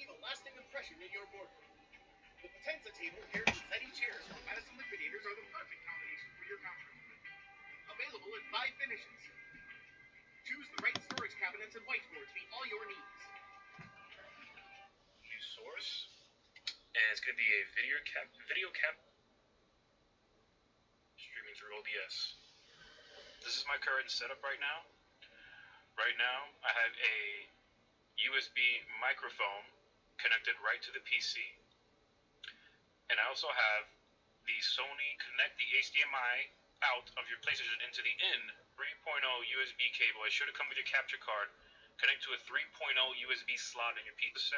leave a lasting impression in your boardroom. The Potenza table paired with Zeddy chairs from Madison Liquidators are the perfect combination for your conference room. Available in 5 finishes. Choose the right storage cabinets and whiteboard to meet all your needs. New source, and it's going to be a video cap streaming through OBS. This is my current setup right now. Right now, I have a USB microphone connected right to the PC. And I also have the Sony Connect the HDMI out of your PlayStation into the in 3.0 USB cable. It should have come with your capture card. Connect to a 3.0 USB slot in your PC.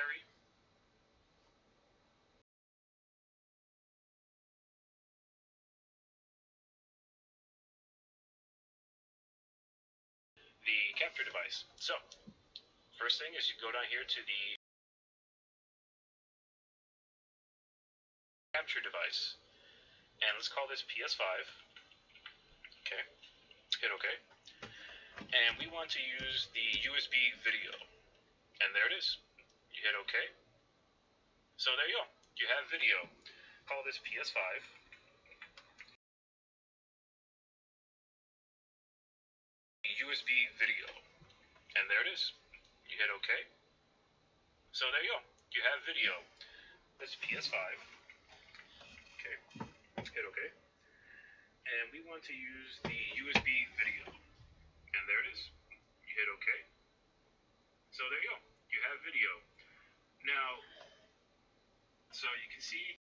The capture device. So, first thing is you go down here to the capture device, and let's call this PS5. Okay, hit OK, and we want to use the USB video, and there it is. You hit OK. So there you go. You have video. Call this PS5. USB video, and there it is. You hit OK. So there you go. You have video. This PS5. Okay. Hit OK. And we want to use the USB video, and there it is. You hit OK. So there you go. You have video. Now, so you can see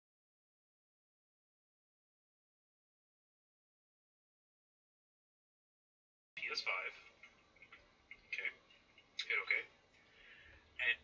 PS5. Okay. Hit OK. And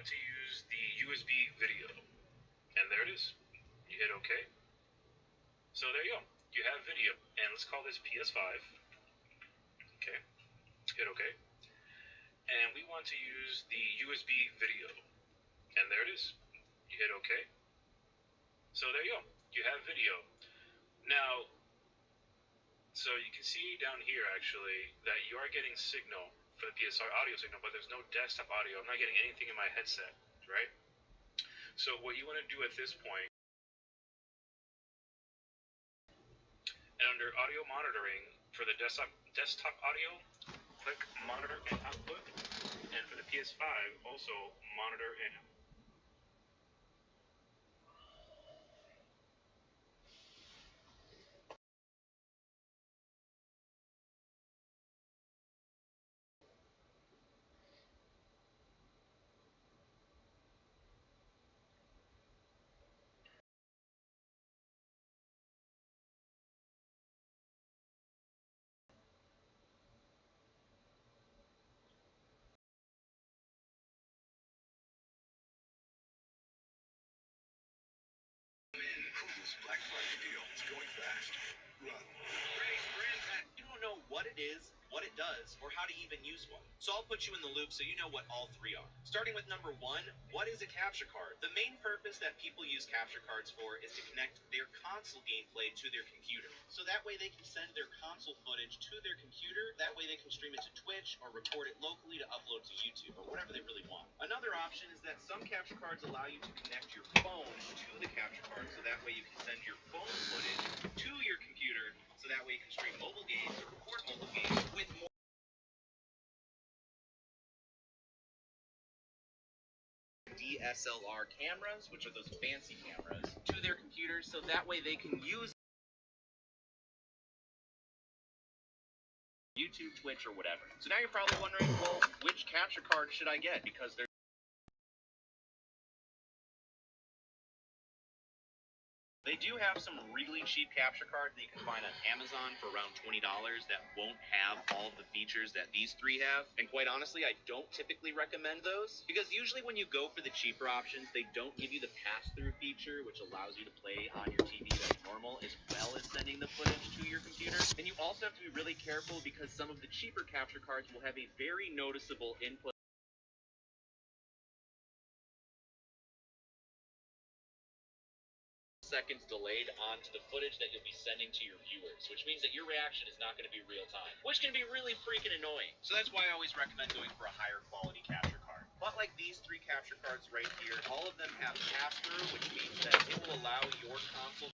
want to use the USB video. And there it is. You hit OK. So there you go. You have video. And let's call this PS5. Okay. Hit OK. And we want to use the USB video. And there it is. You hit OK. So there you go. You have video. Now, so you can see down here actually that you are getting signal for the PSR audio signal, but there's no desktop audio. I'm not getting anything in my headset, right? So what you want to do at this point, and under audio monitoring for the desktop audio, click monitor and output, and for the PS5 also monitor and output. This Black Friday deal is going fast. Run. Great, Grandpa. You don't know what it is, what it does, or how to even use one. So I'll put you in the loop so you know what all three are. Starting with number one, what is a capture card? The main purpose that people use capture cards for is to connect their console gameplay to their computer. So that way they can send their console footage to their computer. That way they can stream it to Twitch or record it locally to upload to YouTube or whatever they really want. Another option is that some capture cards allow you to connect your phone to the capture card, so that way you can send your phone footage to your computer, so that way you can stream mobile games or record mobile games with more DSLR cameras, which are those fancy cameras, to their computers, so that way they can use YouTube, Twitch, or whatever. So now you're probably wondering, well, which capture card should I get? Because they do have some really cheap capture cards that you can find on Amazon for around $20 that won't have all of the features that these three have. And quite honestly, I don't typically recommend those, because usually when you go for the cheaper options, they don't give you the pass-through feature, which allows you to play on your TV like normal, as well as sending the footage to your computer. And you also have to be really careful, because some of the cheaper capture cards will have a very noticeable input seconds delayed onto the footage that you'll be sending to your viewers, which means that your reaction is not going to be real time, which can be really freaking annoying. So that's why I always recommend going for a higher quality capture card. But like these three capture cards right here, all of them have pass-through, which means that it will allow your console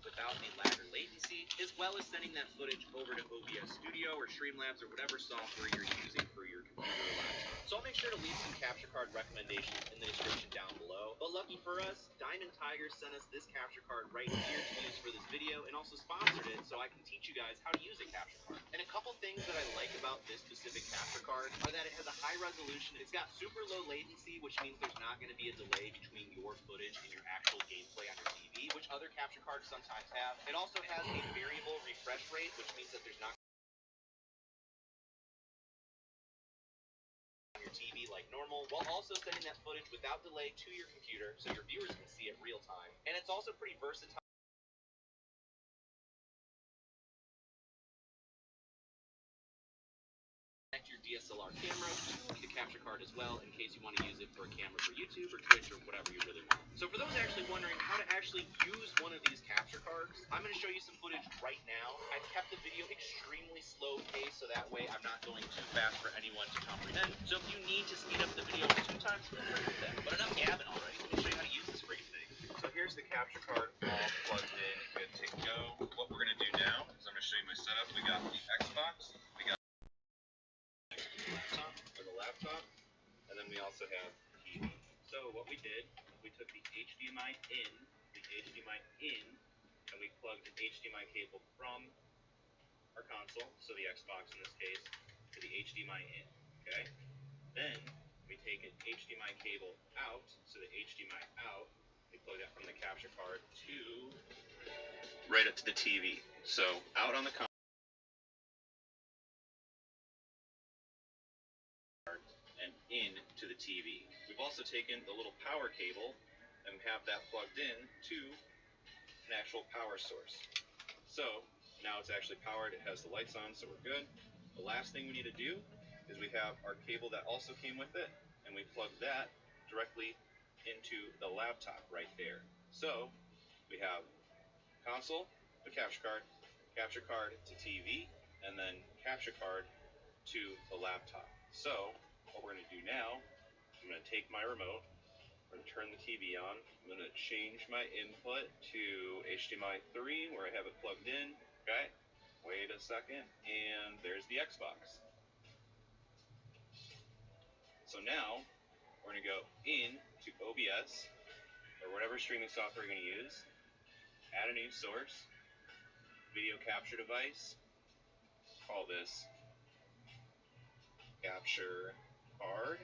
without the lag or latency, as well as sending that footage over to OBS Studio or Streamlabs or whatever software you're using for your computer or laptop. So I'll make sure to leave some capture card recommendations in the description down below. But lucky for us, Diamond Tiger sent us this capture card right here to use for this video, and also sponsored it so I can teach you guys how to use a capture card. And a couple things that I like about this specific capture card are that it has a high resolution. It's got super low latency, which means there's not going to be a delay between your footage and your actual gameplay on your TV, which other capture cards sometimes have. It also has a variable refresh rate, which means that there's not on your TV like normal, while also sending that footage without delay to your computer so your viewers can see it real time. And it's also pretty versatile. Connect your DSLR camera to the capture card as well, in case you want to use it for a camera for YouTube or Twitch or whatever you really want. So for those actually wondering how to actually use one of these capture cards, I'm going to show you some footage right now. I've kept the video extremely slow paced, so that way I'm not going too fast for anyone to comprehend. So if you need to speed up the video 2 times, feel free to do that. But enough gabbing already. Let me show you how to use this great thing. So here's the capture card all plugged in, good to go. What we're going to do now is I'm going to show you my setup. We got the Xbox, we got laptop, and then we also have TV. So what we did, we took the HDMI in, and we plugged an HDMI cable from our console, so the Xbox in this case, to the HDMI in, okay? Then we take an HDMI cable out, so the HDMI out, we plug that from the capture card to right up to the TV. So out on the console. TV. We've also taken the little power cable and have that plugged in to an actual power source. So now it's actually powered, it has the lights on, so we're good. The last thing we need to do is we have our cable that also came with it, and we plug that directly into the laptop right there. So we have console to capture card to TV, and then capture card to the laptop. So what we're going to do now, I'm going to take my remote, I'm going to turn the TV on, I'm going to change my input to HDMI 3 where I have it plugged in, okay? Wait a second, and there's the Xbox. So now we're going to go into OBS, or whatever streaming software you're going to use, add a new source, video capture device, call this capture card,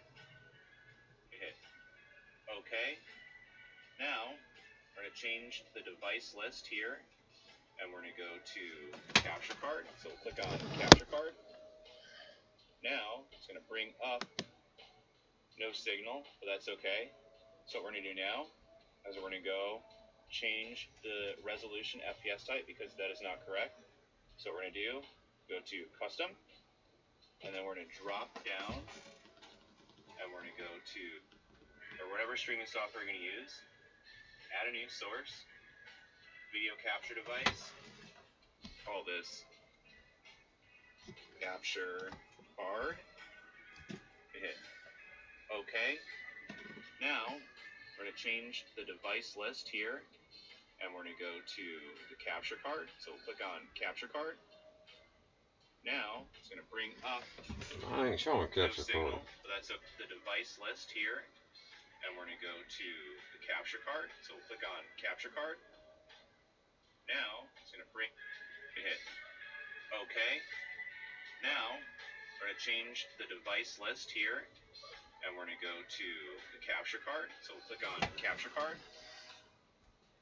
hit OK. Now we're going to change the device list here, and we're going to go to capture card. So we'll click on capture card. Now it's going to bring up no signal, but that's okay. So what we're going to do now is we're going to go change the resolution FPS type because that is not correct. So what we're going to do, go to custom, and then we're going to drop down, and we're going to go to, or whatever streaming software you're going to use, add a new source, video capture device, call this capture card, hit OK. Now we're going to change the device list here, and we're going to go to the capture card. So we'll click on capture card. Now it's going to bring up I ain't showing capture signal, card. but that's the device list here, and we're going to go to the capture card. So we'll click on capture card. Now it's going to bring, hit OK. Now we're going to change the device list here, and we're going to go to the capture card. So we'll click on capture card.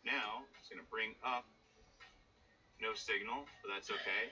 Now it's going to bring up no signal, but that's okay.